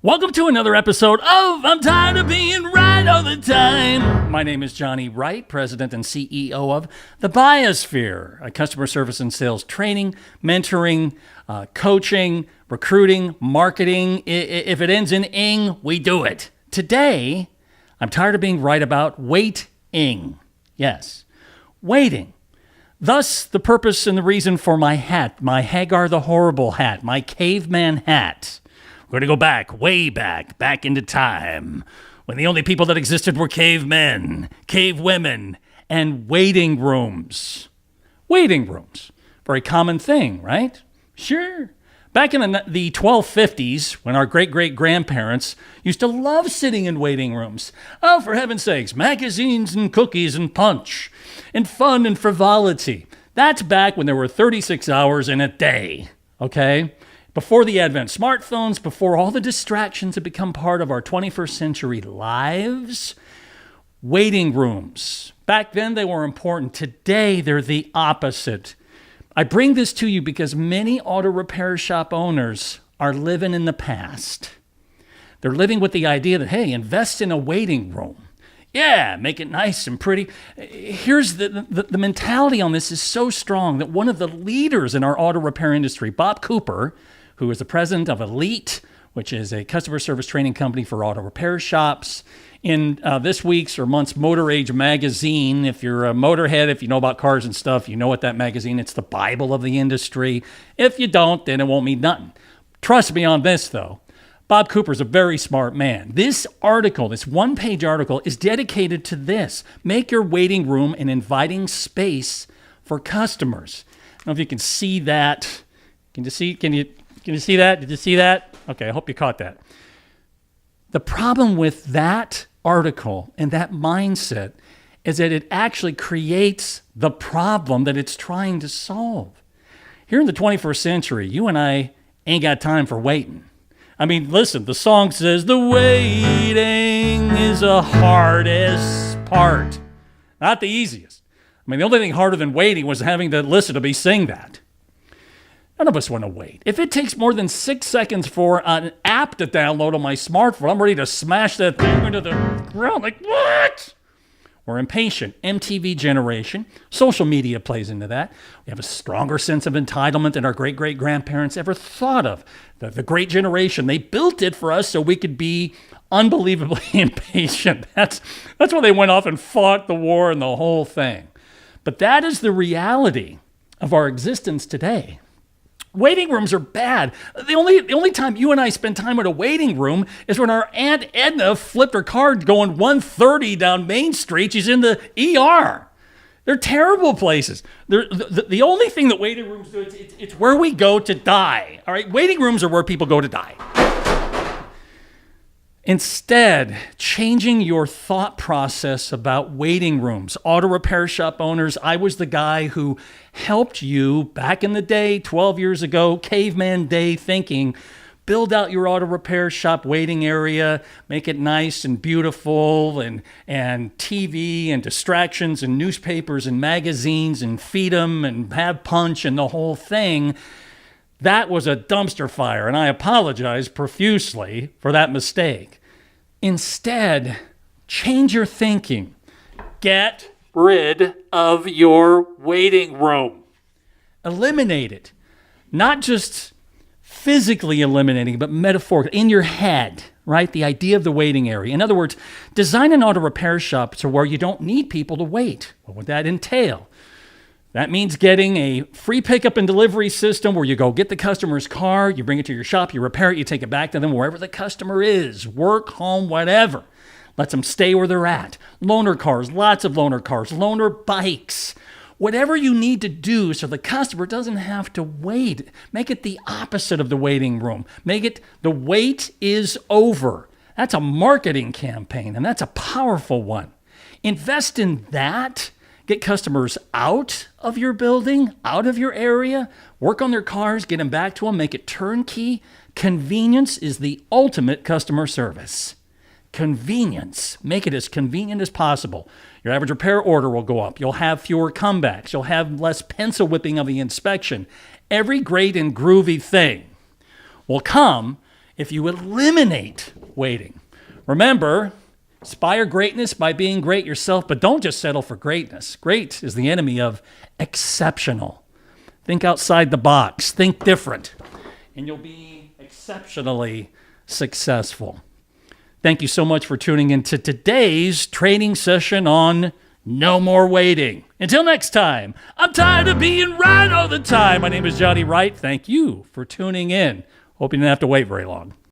Welcome to another episode of I'm Tired of Being Right All the Time. My name is Johnny Wright, President and CEO of the Buyosphere, a customer service and sales training, mentoring, coaching, recruiting, marketing. If it ends in ing, we do it. Today, I'm tired of being right about waiting. Yes, waiting. Thus, the purpose and the reason for my hat, my Hagar the Horrible hat, my caveman hat. We're going to go back, way back into time, when the only people that existed were cavemen, cave women, and waiting rooms. Waiting rooms. Very common thing, right? Sure. Back in the 1250s, when our great-great-grandparents used to love sitting in waiting rooms. Oh, for heaven's sakes, magazines and cookies and punch, and fun and frivolity. That's back when there were 36 hours in a day, okay? Before the advent of smartphones, before all the distractions had become part of our 21st century lives, waiting rooms. Back then, they were important. Today, they're the opposite. I bring this to you because many auto repair shop owners are living in the past. They're living with the idea that, hey, invest in a waiting room. Yeah, make it nice and pretty. Here's the mentality on this is so strong that one of the leaders in our auto repair industry, Bob Cooper, who is the president of Elite, which is a customer service training company for auto repair shops. In this week's or month's Motor Age magazine, if you're a motorhead, if you know about cars and stuff, you know what that magazine, it's the Bible of the industry. If you don't, then it won't mean nothing. Trust me on this, though. Bob Cooper's a very smart man. This article, this one-page article, is dedicated to this. Make your waiting room an inviting space for customers. I don't know if you can see that. Can you see that? Did you see that? Okay, I hope you caught that. The problem with that article and that mindset is that it actually creates the problem that it's trying to solve. Here in the 21st century, you and I ain't got time for waiting. I mean, listen, the song says, the waiting is the hardest part. Not the easiest. I mean, the only thing harder than waiting was having to listen to me sing that. None of us want to wait. If it takes more than 6 seconds for an app to download on my smartphone, I'm ready to smash that thing into the ground. Like, what? We're impatient. MTV generation. Social media plays into that. We have a stronger sense of entitlement than our great-great-grandparents ever thought of. The great generation, they built it for us so we could be unbelievably impatient. That's why they went off and fought the war and the whole thing. But that is the reality of our existence today. Waiting rooms are bad. The only time you and I spend time at a waiting room is when our Aunt Edna flipped her car going 130 down Main Street. She's in the ER. They're terrible places. The only thing that waiting rooms do, it's where we go to die. All right, waiting rooms are where people go to die. Instead, changing your thought process about waiting rooms. Auto repair shop owners, I was the guy who helped you back in the day, 12 years ago, caveman day thinking, build out your auto repair shop waiting area, make it nice and beautiful, and TV and distractions and newspapers and magazines and feed them and have punch and the whole thing. That was a dumpster fire, and I apologize profusely for that mistake. Instead, change your thinking. Get rid of your waiting room. Eliminate it. Not just physically eliminating, but metaphorically, in your head, right? The idea of the waiting area. In other words, design an auto repair shop to where you don't need people to wait. What would that entail? That means getting a free pickup and delivery system where you go get the customer's car, you bring it to your shop, you repair it, you take it back to them wherever the customer is, work, home, whatever. Lets them stay where they're at. Loaner cars, lots of loaner cars, loaner bikes. Whatever you need to do so the customer doesn't have to wait. Make it the opposite of the waiting room. Make it the wait is over. That's a marketing campaign, and that's a powerful one. Invest in that. Get customers out of your building, out of your area, work on their cars, get them back to them, make it turnkey. Convenience is the ultimate customer service. Convenience. Make it as convenient as possible. Your average repair order will go up. You'll have fewer comebacks. You'll have less pencil whipping of the inspection. Every great and groovy thing will come if you eliminate waiting. Remember, inspire greatness by being great yourself, but don't just settle for greatness. Great is the enemy of exceptional. Think outside the box. Think different. And you'll be exceptionally successful. Thank you so much for tuning into today's training session on no more waiting. Until next time, I'm tired of being right all the time. My name is Johnny Wright. Thank you for tuning in. Hope you didn't have to wait very long.